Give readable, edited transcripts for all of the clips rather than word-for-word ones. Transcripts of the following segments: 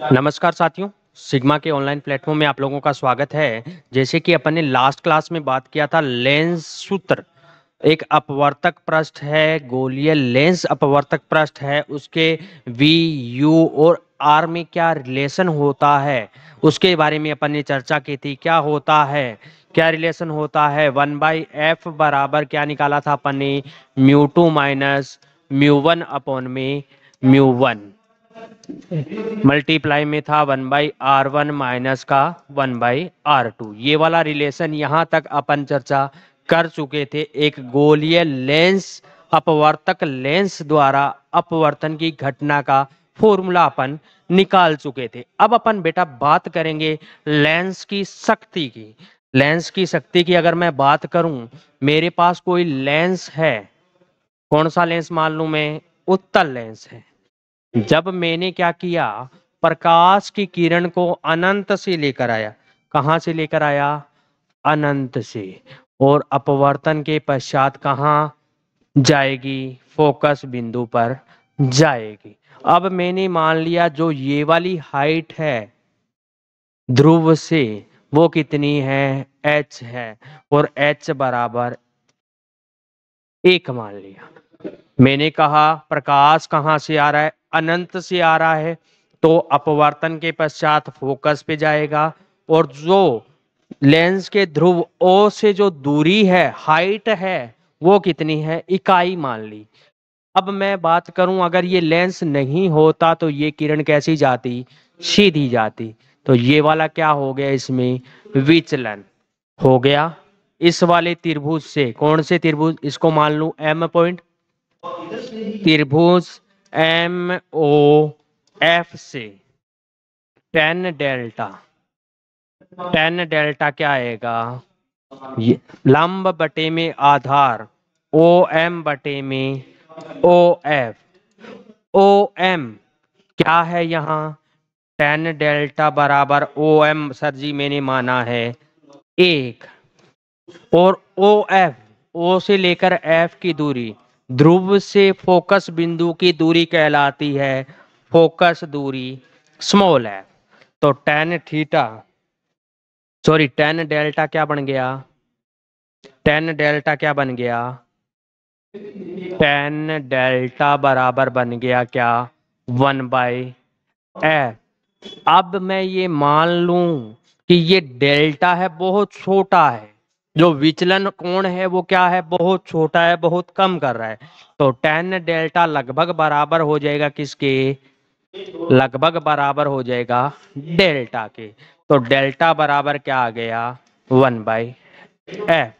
नमस्कार साथियों, सिग्मा के ऑनलाइन प्लेटफॉर्म में आप लोगों का स्वागत है। जैसे कि अपन ने लास्ट क्लास में बात किया था, लेंस सूत्र एक अपवर्तक पृष्ठ है, गोलीय लेंस अपवर्तक पृष्ठ है, उसके वी यू और आर में क्या रिलेशन होता है उसके बारे में अपन ने चर्चा की थी। क्या होता है, क्या रिलेशन होता है, 1/f बराबर क्या निकाला था अपन ने, म्यू2 माइनस म्यू1 अपॉन में म्यू1, मल्टीप्लाई में था 1/r1 माइनस का 1/r2। ये वाला रिलेशन यहाँ तक अपन चर्चा कर चुके थे। एक गोलीय लेंस अपवर्तक लेंस द्वारा अपवर्तन की घटना का फॉर्मूला अपन निकाल चुके थे। अब अपन बेटा बात करेंगे लेंस की शक्ति की। लेंस की शक्ति की अगर मैं बात करूं, मेरे पास कोई लेंस है, कौन सा लेंस मान लूं मैं, उत्तल लेंस है। जब मैंने क्या किया, प्रकाश की किरण को अनंत से लेकर आया, कहां से लेकर आया, अनंत से, और अपवर्तन के पश्चात कहां जाएगी, फोकस बिंदु पर जाएगी। अब मैंने मान लिया जो ये वाली हाइट है ध्रुव से, वो कितनी है, h है, और h बराबर 1 मान लिया। मैंने कहा प्रकाश कहां से आ रहा है, अनंत से आ रहा है, तो अपवर्तन के पश्चात फोकस पे जाएगा, और जो लेंस के ध्रुव O से जो दूरी है, हाइट है, वो कितनी है, इकाई मान ली। अब मैं बात करूं, अगर ये लेंस नहीं होता तो ये किरण कैसी जाती, सीधी जाती। तो ये वाला क्या हो गया, इसमें विचलन हो गया। इस वाले त्रिभुज से, कौन से त्रिभुज, इसको मान लूं M पॉइंट, त्रिभुज एम ओ एफ से टेन डेल्टा, टेन डेल्टा क्या आएगा, ये लंब बटे में आधार, ओ एम बटे में ओ एफ। ओ एम क्या है यहाँ, टेन डेल्टा बराबर ओ एम, सर जी मैंने माना है 1, और ओ एफ, ओ से लेकर एफ की दूरी, ध्रुव से फोकस बिंदु की दूरी कहलाती है फोकस दूरी स्मॉल एफ। तो tan theta, sorry tan delta क्या बन गया, टेन डेल्टा क्या बन गया, टेन डेल्टा बराबर बन गया क्या, 1/f। अब मैं ये मान लूं कि ये डेल्टा है, बहुत छोटा है, जो विचलन कोण है वो क्या है, बहुत छोटा है, बहुत कम कर रहा है। तो टेन डेल्टा लगभग बराबर हो जाएगा किसके, लगभग बराबर हो जाएगा डेल्टा के। तो डेल्टा बराबर क्या आ गया, 1/f।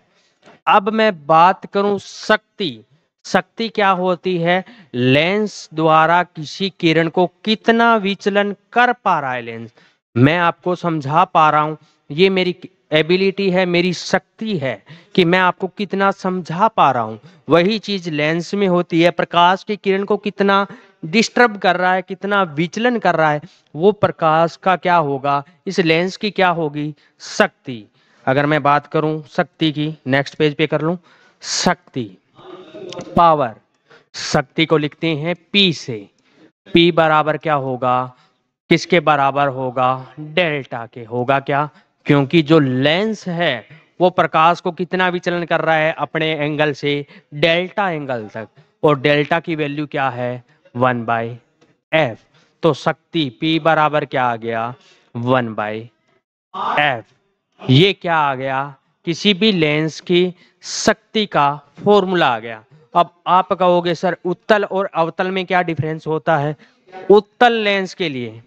अब मैं बात करूं शक्ति, शक्ति क्या होती है, लेंस द्वारा किसी किरण को कितना विचलन कर पा रहा है लेंस, मैं आपको समझा पा रहा हूं, ये मेरी एबिलिटी है, मेरी शक्ति है कि मैं आपको कितना समझा पा रहा हूं। वही चीज लेंस में होती है, प्रकाश की किरण को कितना डिस्टर्ब कर रहा है, कितना विचलन कर रहा है, वो प्रकाश का क्या होगा, इस लेंस की क्या होगी, शक्ति। अगर मैं बात करूं शक्ति की, नेक्स्ट पेज पे कर लूं, शक्ति पावर, शक्ति को लिखते हैं P से, P बराबर क्या होगा, किसके बराबर होगा, डेल्टा के होगा। क्या, क्योंकि जो लेंस है वो प्रकाश को कितना विचलन कर रहा है, अपने एंगल से डेल्टा एंगल तक, और डेल्टा की वैल्यू क्या है, 1/f। तो शक्ति P बराबर क्या आ गया, 1/f। ये क्या आ गया, किसी भी लेंस की शक्ति का फॉर्मूला आ गया। अब आप कहोगे सर उत्तल और अवतल में क्या डिफरेंस होता है, उत्तल लेंस के लिए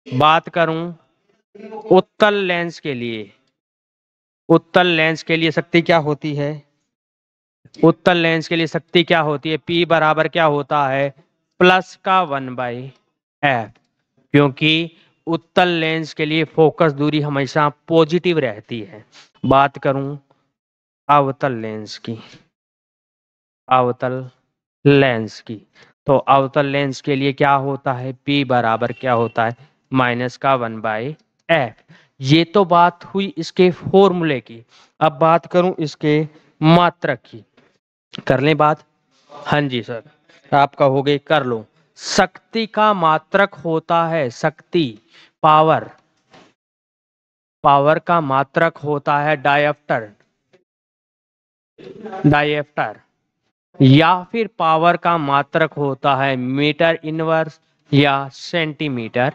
बात करूं, उत्तल लेंस के लिए, उत्तल लेंस के लिए शक्ति क्या होती है, उत्तल लेंस के लिए शक्ति क्या होती है, P बराबर क्या होता है, प्लस का 1/f। क्योंकि उत्तल लेंस के लिए फोकस दूरी हमेशा पॉजिटिव रहती है। बात करूं अवतल लेंस की, अवतल लेंस की, तो अवतल लेंस के लिए क्या होता है, P बराबर क्या होता है, माइनस का 1/f। ये तो बात हुई इसके फॉर्मूले की। अब बात करूं इसके मात्रक की, कर लें बात, हाँ जी सर, आप कहोगे कर लो। शक्ति का मात्रक होता है, शक्ति पावर, पावर का मात्रक होता है डायप्टर, डायप्टर, या फिर पावर का मात्रक होता है मीटर इनवर्स या सेंटीमीटर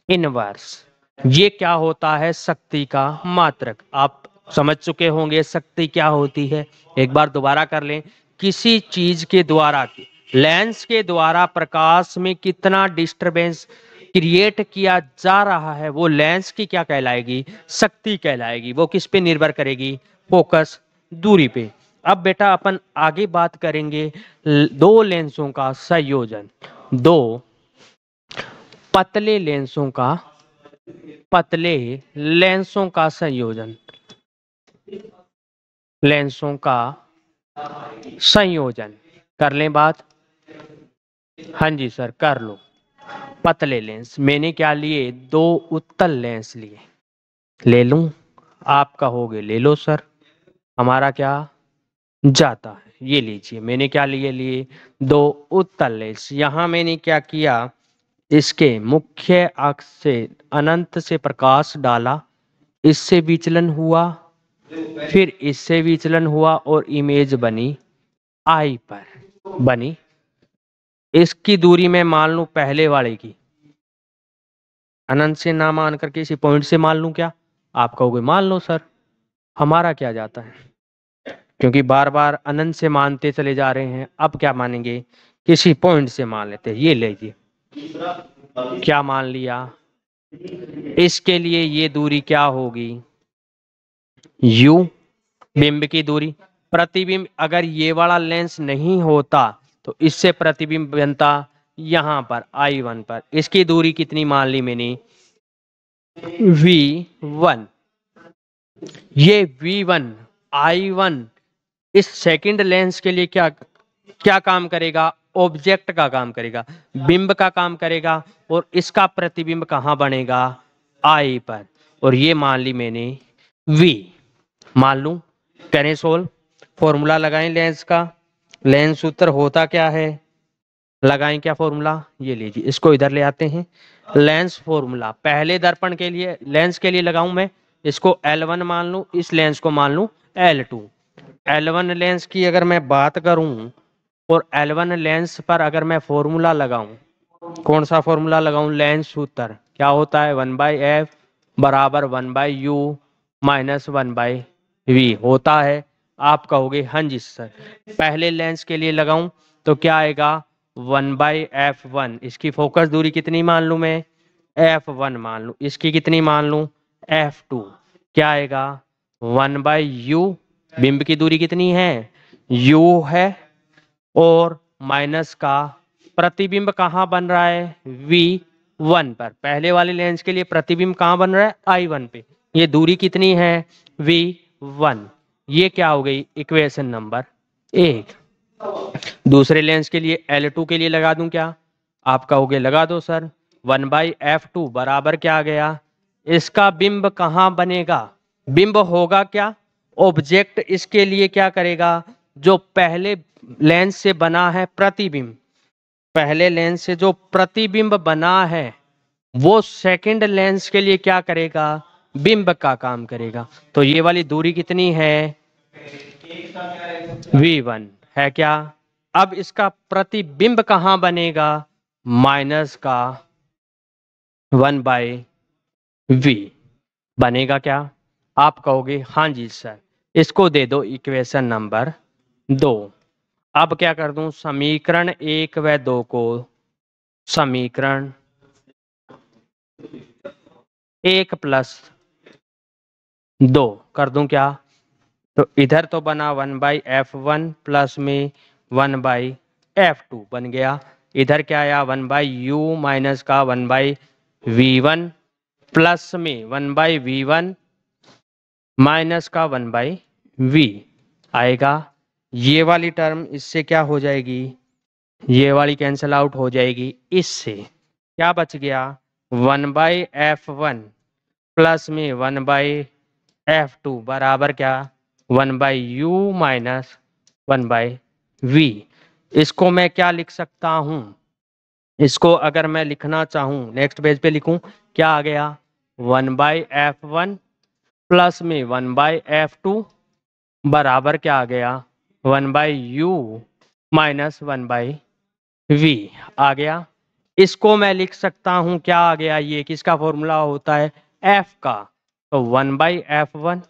इनवर्स। ये क्या होता है? शक्ति का मात्रक। आप समझ चुके होंगे शक्ति क्या होती है। एक बार दोबारा कर लें। किसी चीज के द्वारा, लेंस के द्वारा प्रकाश में कितना डिस्टरबेंस क्रिएट किया जा रहा है, वो लेंस की क्या कहलाएगी? शक्ति कहलाएगी। वो किस पे निर्भर करेगी? फोकस दूरी पे। अब बेटा अपन आगे बात करेंगे दो लेंसों का संयोजन, दो पतले लेंसों का, पतले लेंसों का संयोजन, लेंसों का संयोजन कर लें बात। हाँ जी सर कर लो। पतले लेंस मैंने क्या लिए? दो उत्तल लेंस लिए। ले लूं? आप कहोगे ले लो सर, हमारा क्या जाता है। ये लीजिए मैंने क्या लिए? दो उत्तल लेंस। यहां मैंने क्या किया? इसके मुख्य अक्ष से अनंत से प्रकाश डाला, इससे विचलन हुआ, फिर इससे विचलन हुआ और इमेज बनी आई पर बनी। इसकी दूरी मैं मान लूं पहले वाले की, अनंत से ना मान करके इसी पॉइंट से मान लूं क्या? आप कहोगे मान लो सर, हमारा क्या जाता है, क्योंकि बार बार अनंत से मानते चले जा रहे हैं। अब क्या मानेंगे? किसी पॉइंट से मान लेते हैं। ये लीजिए क्या मान लिया? इसके लिए ये दूरी क्या होगी? u, बिंब की दूरी। प्रतिबिंब अगर ये वाला लेंस नहीं होता तो इससे प्रतिबिंब बनता यहां पर I1 पर। इसकी दूरी कितनी मान ली मैंने? V1। ये V1 I1 इस सेकंड लेंस के लिए क्या क्या काम करेगा? ऑब्जेक्ट का काम करेगा, बिंब का काम करेगा। और इसका प्रतिबिंब कहां बनेगा? आई पर। और ये मान ली मैंने V। मान लूं, करें सोल्व, फॉर्मूला लगाएं लेंस का। लेंस सूत्र होता क्या है? लगाएं क्या फॉर्मूला? ये लीजिए इसको इधर ले आते हैं। लेंस फॉर्मूला पहले दर्पण के लिए, लेंस के लिए लगाऊं मैं, इसको L1 मान लूं, इस लेंस को मान लूं L2। L1 लेंस की अगर मैं बात करूं और L1 लेंस पर अगर मैं फॉर्मूला लगाऊं, कौन सा फॉर्मूला लगाऊं? लेंस सूत्र क्या होता है? 1/f बराबर 1/u माइनस 1/v होता है। आप कहोगे हाँ जी सर। पहले लेंस के लिए लगाऊं तो क्या आएगा? 1/f1। इसकी फोकस दूरी कितनी मान लूं मैं? f1 मान लूं। इसकी कितनी मान लूं? f2। क्या आएगा? 1/u। बिंब की दूरी कितनी है? u है। और माइनस का प्रतिबिंब कहाँ बन रहा है? V1 पर। पहले वाले लेंस के लिए प्रतिबिंब कहाँ बन रहा है? I1 पे। ये दूरी कितनी है? V1। ये क्या हो गई? Equation number 1। दूसरे लेंस के लिए L2 के लिए लगा दूं क्या? आप कहोगे लगा दो सर। 1/f2 बराबर क्या आ गया? इसका बिंब कहाँ बनेगा? बिंब होगा क्या? ऑब्जेक्ट इसके लिए क्या करेगा? जो पहले लेंस से बना है प्रतिबिंब, पहले लेंस से जो प्रतिबिंब बना है वो सेकंड लेंस के लिए क्या करेगा? बिंब का काम करेगा। तो ये वाली दूरी कितनी है? V1 है क्या? अब इसका प्रतिबिंब कहां बनेगा? माइनस का 1/v बनेगा क्या? आप कहोगे हाँ जी सर। इसको दे दो इक्वेशन नंबर 2। अब क्या कर दूं? समीकरण 1 व 2 को, समीकरण 1 + 2 कर दूं क्या? तो इधर तो बना 1/f1 प्लस में 1/f2 बन गया। इधर क्या आया? 1/u माइनस का 1/v1 प्लस में 1/v1 माइनस का 1/v आएगा। ये वाली टर्म इससे क्या हो जाएगी? ये वाली कैंसिल आउट हो जाएगी। इससे क्या बच गया? 1/f1 प्लस में 1/f2 बराबर क्या? 1/u minus 1/v। इसको मैं क्या लिख सकता हूं? इसको अगर मैं लिखना चाहूँ नेक्स्ट पेज पे लिखूँ, क्या आ गया 1/f1 प्लस में 1/f2 बराबर क्या आ गया 1/u माइनस 1/v आ गया। इसको मैं लिख सकता हूँ, क्या आ गया, ये किसका फॉर्मूला होता है f का, तो 1/f1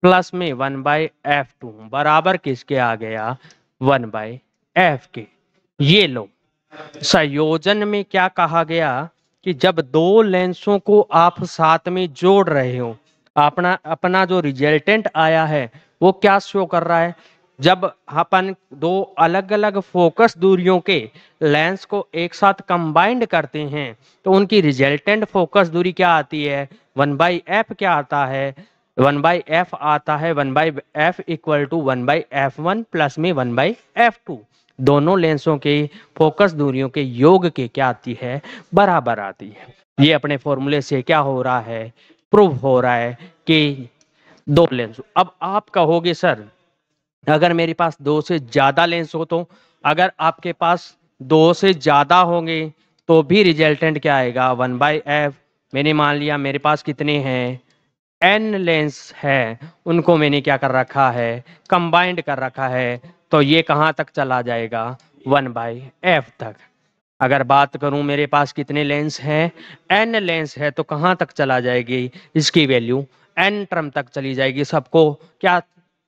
प्लस में 1/f2 बराबर किसके आ गया 1/f के। ये लो, संयोजन में क्या कहा गया कि जब दो लेंसों को आप साथ में जोड़ रहे हो, अपना अपना जो रिजल्टेंट आया है वो क्या शो कर रहा है, जब अपन दो अलग अलग फोकस दूरियों के लेंस को एक साथ कंबाइंड करते हैं तो उनकी रिजल्टेंट फोकस दूरी क्या आती है 1/f क्या आता है 1/f आता है 1/f equal to 1/f1 plus में 1/f2। दोनों लेंसों के फोकस दूरियों के योग के क्या आती है बराबर आती है। ये अपने फॉर्मूले से क्या हो रहा है प्रूव हो रहा है कि दो लेंस। अब आप कहोगे सर अगर मेरे पास दो से ज्यादा लेंस हो, तो अगर आपके पास दो से ज्यादा होंगे तो भी रिजल्टेंट क्या आएगा 1/f। मैंने मान लिया मेरे पास कितने हैं एन लेंस है, उनको मैंने क्या कर रखा है कंबाइंड कर रखा है, तो ये कहाँ तक चला जाएगा 1/f तक। अगर बात करूं मेरे पास कितने लेंस हैं एन लेंस है, तो कहाँ तक चला जाएगी इसकी वैल्यू एन टर्म तक चली जाएगी, सबको क्या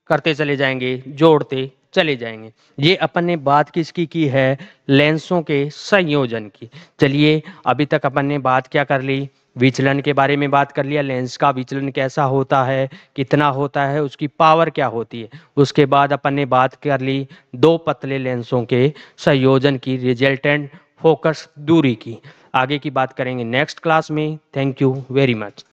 करते चले जाएंगे जोड़ते चले जाएंगे। ये अपन ने बात किसकी की है लेंसों के संयोजन की। चलिए अभी तक अपन ने बात क्या कर ली विचलन के बारे में बात कर लिया, लेंस का विचलन कैसा होता है कितना होता है उसकी पावर क्या होती है। उसके बाद अपन ने बात कर ली दो पतले लेंसों के संयोजन की रिजल्टेंट फोकस दूरी की। आगे की बात करेंगे नेक्स्ट क्लास में। Thank you very much.